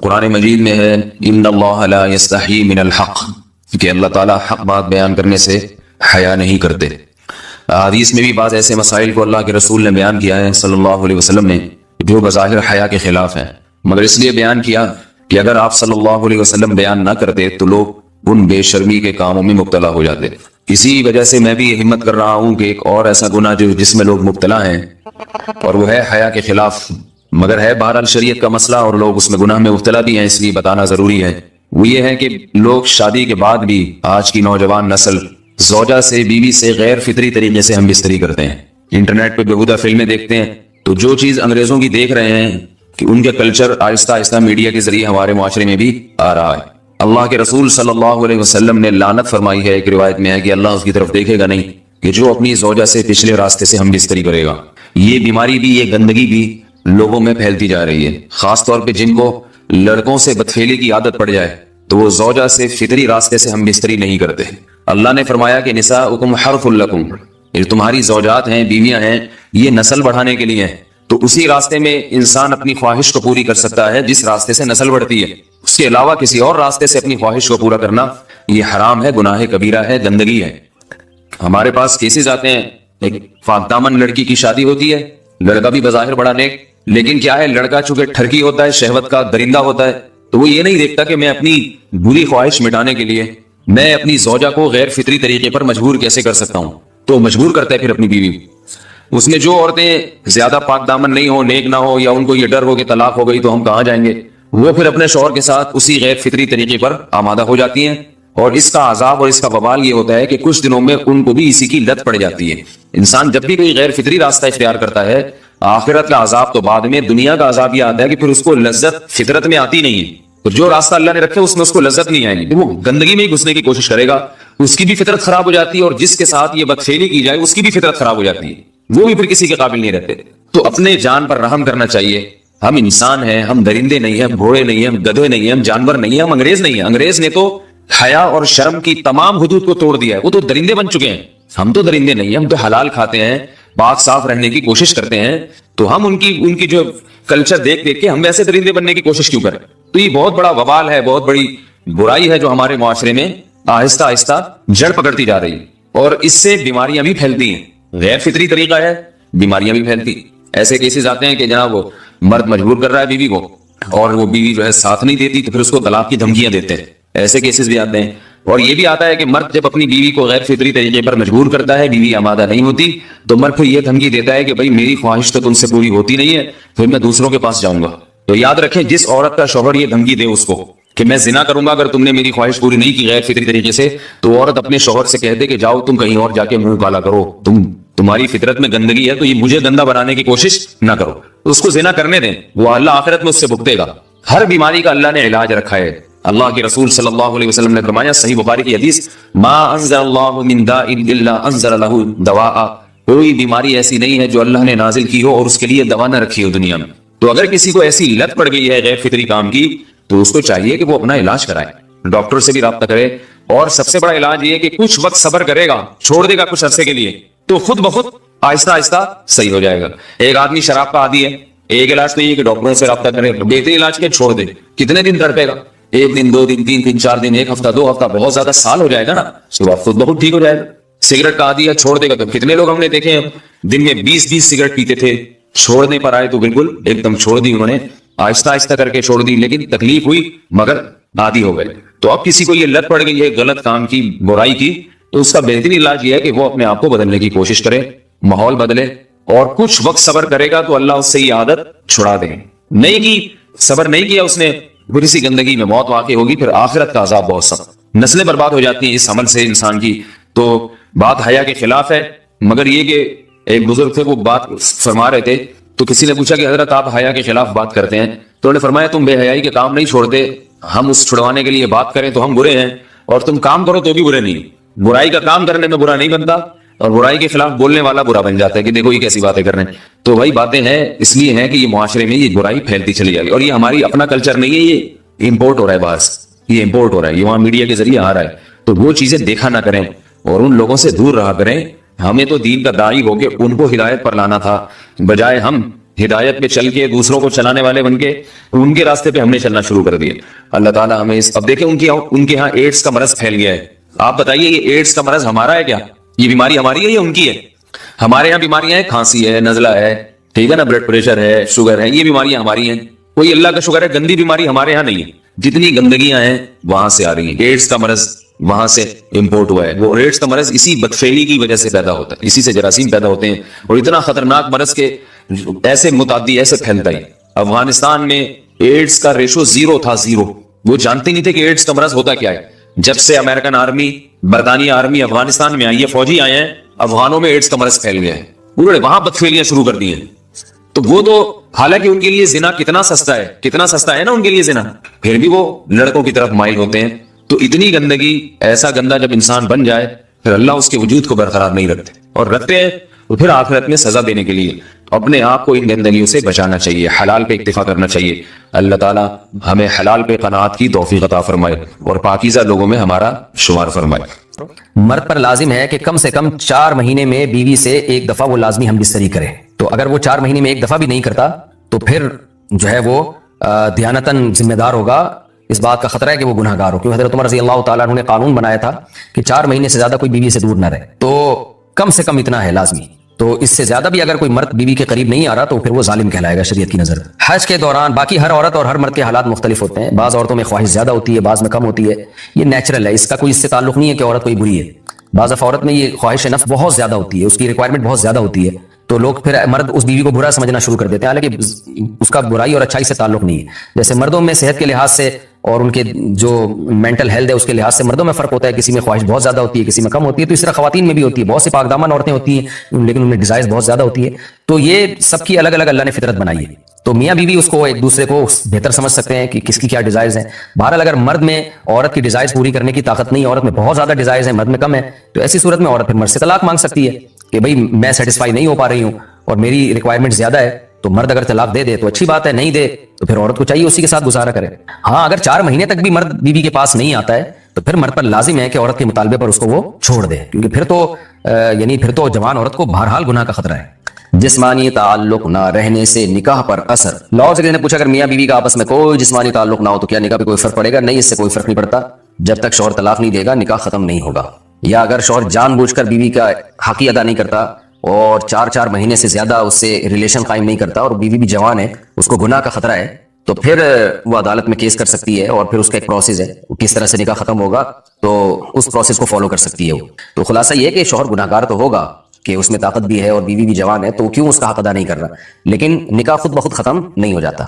قرآن مجید میں ہے ان اللہ لا یستحی من الحق، کہ اللہ تعالیٰ حق بات بیان کرنے سے حیا نہیں کرتے۔ حدیث میں بھی بعض ایسے مسائل کو اللہ کے رسول نے بیان کیا ہے صلی اللہ علیہ وسلم نے جو بظاہر حیا کے خلاف ہیں، مگر اس لیے بیان کیا کہ اگر آپ صلی اللہ علیہ وسلم بیان نہ کرتے تو لوگ ان بے شرمی کے کاموں میں مبتلا ہو جاتے۔ اسی وجہ سے میں بھی ہمت کر رہا ہوں کہ ایک اور ایسا گناہ جس میں لوگ مبتلا ہیں اور وہ ہے حیا کے خلاف، مگر ہے بہرحال شریعت کا مسئلہ اور لوگ اس میں گناہ میں مبتلا بھی ہیں، اس لیے بتانا ضروری ہے۔ وہ یہ ہے کہ لوگ شادی کے بعد بھی آج کی نوجوان نسل زوجہ سے، بیوی سے غیر فطری طریقے سے ہم بستری کرتے ہیں۔ انٹرنیٹ پہ بےہودہ فلمیں دیکھتے ہیں تو جو چیز انگریزوں کی دیکھ رہے ہیں کہ ان کے کلچر آہستہ آہستہ میڈیا کے ذریعے ہمارے معاشرے میں بھی آ رہا ہے۔ اللہ کے رسول صلی اللہ علیہ وسلم نے لعنت فرمائی ہے، ایک روایت میں ہے کہ اللہ اس کی طرف دیکھے گا نہیں کہ جو اپنی زوجہ سے پچھلے راستے سے ہم بستری کرے گا۔ یہ بیماری بھی، یہ گندگی بھی لوگوں میں پھیلتی جا رہی ہے، خاص طور پہ جن کو لڑکوں سے بدفعلی کی عادت پڑ جائے تو وہ زوجہ سے فطری راستے سے ہم بستری نہیں کرتے۔ اللہ نے فرمایا کہ نساؤکم حرث لکم، یہ تمہاری زوجات ہیں، بیویاں ہیں، یہ نسل بڑھانے کے لیے ہیں۔ تو اسی راستے میں انسان اپنی خواہش کو پوری کر سکتا ہے جس راستے سے نسل بڑھتی ہے، اس کے علاوہ کسی اور راستے سے اپنی خواہش کو پورا کرنا یہ حرام ہے، گناہ کبیرہ ہے، گندگی ہے۔ ہمارے پاس کیسز آتے ہیں، ایک پاک دامن لڑکی کی شادی ہوتی ہے، لڑکا بھی بظاہر بڑا نیک، لیکن کیا ہے، لڑکا چونکہ ٹھرکی ہوتا ہے، شہوت کا درندہ ہوتا ہے، تو وہ یہ نہیں دیکھتا کہ میں اپنی بری خواہش مٹانے کے لیے میں اپنی زوجہ کو غیر فطری طریقے پر مجبور کیسے کر سکتا ہوں، تو مجبور کرتا ہے پھر اپنی بیوی۔ اس میں جو عورتیں زیادہ پاک دامن نہیں ہو، نیک نہ ہو، یا ان کو یہ ڈر ہو کہ طلاق ہو گئی تو ہم کہاں جائیں گے، وہ پھر اپنے شوہر کے ساتھ اسی غیر فطری طریقے پر آمادہ ہو جاتی ہیں، اور اس کا عذاب اور اس کا وبال یہ ہوتا ہے کہ کچھ دنوں میں ان کو بھی اسی کی لت پڑ جاتی ہے۔ انسان جب بھی کوئی غیر فطری راستہ اختیار کرتا ہے، آخرت کا عذاب تو بعد میں، دنیا کا عذاب یہ آتا ہے کہ پھر اس کو لذت فطرت میں آتی نہیں ہے، تو جو راستہ اللہ نے رکھے اس میں اس کو لذت نہیں آئے گی، وہ گندگی میں ہی گھسنے کی کوشش کرے گا، اس کی بھی فطرت خراب ہو جاتی ہے، اور جس کے ساتھ یہ بدفعلی کی جائے اس کی بھی فطرت خراب ہو جاتی ہے، وہ بھی پھر کسی کے قابل نہیں رہتے۔ تو اپنے جان پر رحم کرنا چاہیے۔ ہم انسان ہیں، ہم درندے نہیں ہیں، ہم گھوڑے نہیں ہیں، ہم گدھے نہیں ہیں، ہم جانور نہیں ہیں، ہم انگریز نہیں ہیں۔ انگریز نے تو حیا اور شرم کی تمام حدود کو توڑ دیا ہے، وہ تو درندے بن چکے ہیں۔ ہم تو درندے نہیں ہیں، ہم تو حلال کھاتے ہیں، پاک صاف رہنے کی کوشش کرتے ہیں، تو ہم ان کی جو کلچر دیکھ کے ہم ویسے درندے بننے کی کوشش کیوں کریں؟ تو یہ بہت بڑا وبال ہے، بہت بڑی برائی ہے جو ہمارے معاشرے میں آہستہ آہستہ جڑ پکڑتی جا رہی ہے، اور اس سے بیماریاں بھی پھیلتی ہیں۔ غیر فطری طریقہ ہے، بیماریاں بھی پھیلتی۔ ایسے کیسز آتے ہیں کہ جناب وہ مرد مجبور کر رہا ہے بیوی کو، اور وہ بیوی جو ہے ساتھ نہیں دیتی تو پھر اس کو طلاق کی دھمکیاں دیتے ہیں، ایسے کیسز بھی آتے ہیں۔ اور یہ بھی آتا ہے کہ مرد جب اپنی بیوی کو غیر فطری طریقے پر مجبور کرتا ہے، بیوی آمادہ نہیں ہوتی، تو مرد پھر یہ دھمکی دیتا ہے کہ بھائی میری خواہش تو تم سے پوری ہوتی نہیں ہے، پھر میں دوسروں کے پاس جاؤں گا۔ تو یاد رکھیں، جس عورت کا شوہر یہ دھمکی دے اس کو کہ میں زنا کروں گا اگر تم نے میری خواہش پوری نہیں کی غیر فطری طریقے سے، تو عورت اپنے شوہر سے کہہ دے کہ جاؤ تم کہیں اور جا کے منہ کالا کرو، تمہاری فطرت میں گندگی ہے تو یہ مجھے گندا بنانے کی کوشش نہ کرو، اس کو زنا کرنے دیں، وہ اللہ آخرت میں اس سے بھگتے گا۔ ہر بیماری کا اللہ نے علاج رکھا ہے۔ اللہ کے رسول صلی اللہ علیہ وسلم نے فرمایا، صحیح بخاری کی حدیث، ما انزل اللہ من داء الا انزل له دواء، کوئی بیماری ایسی نہیں ہے جو اللہ نے نازل کی ہو اور اس کے لیے دوا نہ رکھی ہو دنیا میں۔ تو اگر کسی کو ایسی لت پڑ گئی ہے غیر فطری کام کی تو اس کو چاہیے کہ وہ اپنا علاج کرائے، ڈاکٹر سے بھی رابطہ کرے، اور سب سے بڑا علاج یہ ہے کہ کچھ وقت صبر کرے گا، چھوڑ دے گا کچھ عرصے کے لیے، تو خود بخود آہستہ آہستہ صحیح ہو جائے گا۔ ایک آدمی شراب کا عادی ہے، ایک علاج تو یہ کہ ڈاکٹروں سے رابطہ کرے، بہترین علاج کے چھوڑ دے، کتنے دن تڑپے گا؟ ایک دن، 2 دن، 3 دن، 4 دن، ایک ہفتہ، 2 ہفتہ، بہت زیادہ سال ہو جائے گا نا، تو خود بخود ٹھیک ہو جائے گا۔ سگریٹ کا عادی ہے، چھوڑ دے گا، تو کتنے لوگ ہم نے دیکھے ہیں دن میں 20 سگریٹ پیتے تھے، چھوڑنے پر آئے تو بالکل ایک دم چھوڑ دی انہوں نے، آہستہ آہستہ کر کے چھوڑ دی، لیکن تکلیف ہوئی مگر عادی ہو گئے۔ تو اب کسی کو یہ لت پڑ گئی ہے غلط کام کی، برائی کی، تو اس کا بہترین علاج یہ ہے کہ وہ اپنے آپ کو بدلنے کی کوشش کرے، ماحول بدلے، اور کچھ وقت صبر کرے گا تو اللہ اس سے یہ عادت چھڑا دے۔ نہیں کی، صبر نہیں کیا اس نے، بری سی گندگی میں موت واقع ہوگی، پھر آخرت کا عذاب بہت سخت، نسلیں برباد ہو جاتی ہیں اس عمل سے انسان کی۔ تو بات حیا کے خلاف ہے، مگر یہ کہ ایک بزرگ تھے، وہ بات فرما رہے تھے، تو کسی نے پوچھا کہ حضرت آپ حیا کے خلاف بات کرتے ہیں، تو انہوں نے فرمایا تم بے حیائی کے کام نہیں چھوڑتے، ہم اس چھڑوانے کے لیے بات کریں تو ہم برے ہیں، اور تم کام کرو تو بھی برے نہیں۔ برائی کا کام کرنے میں برا نہیں بنتا، اور برائی کے خلاف بولنے والا برا بن جاتا ہے کہ دیکھو یہ کیسی باتیں کر رہے ہیں۔ تو وہی باتیں ہیں، اس لیے ہیں کہ یہ معاشرے میں یہ برائی پھیلتی چلی جائے گی، اور یہ ہماری اپنا کلچر نہیں ہے، یہ امپورٹ ہو رہا ہے باہر سے، یہ امپورٹ ہو رہا ہے، یہ وہاں میڈیا کے ذریعے آ رہا ہے۔ تو وہ چیزیں دیکھا نہ کریں اور ان لوگوں سے دور رہا کریں۔ ہمیں تو دین کا داعی ہو کے ان کو ہدایت پر لانا تھا، بجائے ہم ہدایت پہ چل کے دوسروں کو چلانے والے بن کے ان کے راستے پہ ہم نے چلنا شروع کر دیا. اللہ تعالیٰ ہمیں اب دیکھیں ان کے ہاں ایڈس کا مرض پھیل گیا ہے. آپ بتائیے یہ ایڈس کا مرض ہمارا ہے کیا؟ یہ بیماری ہماری ہے یا ان کی ہے؟ ہمارے یہاں بیماریاں ہیں، کھانسی ہے، نزلہ ہے، ٹھیک ہے نا، بلڈ پریشر ہے، شوگر ہے، یہ بیماریاں ہماری ہیں. کوئی اللہ کا شکر ہے گندی بیماری ہمارے یہاں نہیں ہے. جتنی گندگیاں ہیں وہاں سے آ رہی ہیں. ایڈس کا مرض وہاں سے امپورٹ ہوا ہے. وہ ایڈس کا مرض اسی بدفعلی کی وجہ سے پیدا ہوتا ہے، اسی سے جراثیم پیدا ہوتے ہیں. اور اتنا خطرناک مرض کے ایسے متعدی ایسے پھیلتا ہے. افغانستان میں ایڈس کا ریشو 0 تھا، 0. وہ جانتے نہیں تھے کہ ایڈس کا مرض ہوتا کیا ہے. جب سے امریکن آرمی، برطانیہ آرمی افغانستان میں آئی ہے، فوجی آئے ہیں، افغانوں میں ایڈس کا مرض پھیل گیا ہے. انہوں نے وہاں بدفعلیاں شروع کر دی ہیں. تو وہ تو حالانکہ ان کے لیے زنا کتنا سستا ہے، کتنا سستا ہے نا ان کے لیے زنا، پھر بھی وہ لڑکوں کی طرف مائل ہوتے ہیں. تو اتنی گندگی، ایسا گندا جب انسان بن جائے پھر اللہ اس کے وجود کو برقرار نہیں رکھتے، اور رکھتے ہیں تو پھر آخرت میں سزا دینے کے لیے اپنے آپ کو ان گندگیوں سے بچانا چاہیے، حلال پہ اکتفا کرنا چاہیے. اللہ تعالیٰ ہمیں حلال پہ قناعت کی توفیق عطا فرمائے اور پاکیزہ لوگوں میں ہمارا شمار فرمائے. مرد پر لازم ہے کہ کم سے کم 4 مہینے میں بیوی سے ایک دفعہ وہ لازمی ہم بستری کرے. تو اگر وہ 4 مہینے میں ایک دفعہ بھی نہیں کرتا تو پھر جو ہے وہ دیانتاً ذمہ دار ہوگا. اس بات کا خطرہ ہے کہ وہ گناہ گار ہو، کیونکہ حضرت عمر رضی اللہ تعالیٰ عنہ نے قانون بنایا تھا کہ 4 مہینے سے زیادہ کوئی بیوی سے دور نہ رہے. تو کم سے کم اتنا ہے لازمی. تو اس سے زیادہ بھی اگر کوئی مرد بیوی کے قریب نہیں آ رہا تو پھر وہ ظالم کہلائے گا شریعت کی نظر. حج کے دوران باقی ہر عورت اور ہر مرد کے حالات مختلف ہوتے ہیں. بعض عورتوں میں خواہش زیادہ ہوتی ہے، بعض میں کم ہوتی ہے. یہ نیچرل ہے، اس کا کوئی اس سے تعلق نہیں ہے کہ عورت کوئی بری ہے. بعض عورت میں یہ خواہش نفس بہت زیادہ ہوتی ہے، اس کی ریکوائرمنٹ بہت زیادہ ہوتی ہے، تو لوگ پھر مرد اس بیوی کو برا سمجھنا شروع کر دیتے ہیں، حالانکہ اس کا برائی اور اچھائی سے تعلق نہیں ہے. جیسے مردوں میں صحت کے لحاظ سے اور ان کے جو مینٹل ہیلتھ ہے اس کے لحاظ سے مردوں میں فرق ہوتا ہے. کسی میں خواہش بہت زیادہ ہوتی ہے، کسی میں کم ہوتی ہے. تو اس طرح خواتین میں بھی ہوتی ہے. بہت سی پاک دامن عورتیں ہوتی ہیں لیکن ان میں ڈیزائرز بہت زیادہ ہوتی ہے. تو یہ سب کی الگ الگ اللہ نے فطرت بنائی ہے. تو میاں بیوی اس کو ایک دوسرے کو بہتر سمجھ سکتے ہیں کہ کس کی کیا ڈیزائرز ہیں. بہرحال اگر مرد میں عورت کی ڈیزائرز پوری کرنے کی طاقت نہیں، عورت میں بہت زیادہ ڈیزائرز ہیں، مرد میں کم ہے، تو ایسی صورت میں عورت پھر مرد سے طلاق مانگ سکتی ہے کہ بھئی میں سیٹسفائی نہیں ہو پا رہی ہوں اور میری ریکوائرمنٹ زیادہ ہے. تو مرد اگر طلاق دے دے تو اچھی بات ہے، نہیں دے تو پھر عورت کو چاہیے اسی کے ساتھ گزارا کرے. ہاں اگر 4 مہینے تک بھی مرد بیوی کے پاس نہیں آتا ہے تو پھر مرد پر لازم ہے کہ عورت کے مطالبے پر اس کو وہ چھوڑ دے، کیونکہ پھر تو جوان عورت کو بہرحال گناہ کا خطرہ ہے. جسمانی تعلق نہ رہنے سے نکاح پر اثر. لاہور سے کسی نے پوچھا اگر میاں بیوی کا آپس میں کوئی جسمانی تعلق نہ ہو تو کیا نکاح پہ کوئی فرق پڑے گا؟ نہیں، اس سے کوئی فرق نہیں پڑتا. جب تک شوہر طلاق نہیں دے گا نکاح ختم نہیں ہوگا. یا اگر شوہر جان بوجھ کر بیوی کا حق ادا نہیں کرتا اور 4 مہینے سے زیادہ اس سے ریلیشن قائم نہیں کرتا اور بیوی بھی جوان ہے، اس کو گناہ کا خطرہ ہے، تو پھر وہ عدالت میں کیس کر سکتی ہے اور پھر اس کا ایک پروسیس ہے، کس طرح سے نکاح ختم ہوگا تو اس پروسیس کو فالو کر سکتی ہے وہ. تو خلاصہ یہ ہے کہ شوہر گناہ گار تو ہوگا کہ اس میں طاقت بھی ہے اور بیوی بھی جوان ہے، تو کیوں اس کا حق ادا نہیں کر رہا، لیکن نکاح خود بخود ختم نہیں ہو جاتا.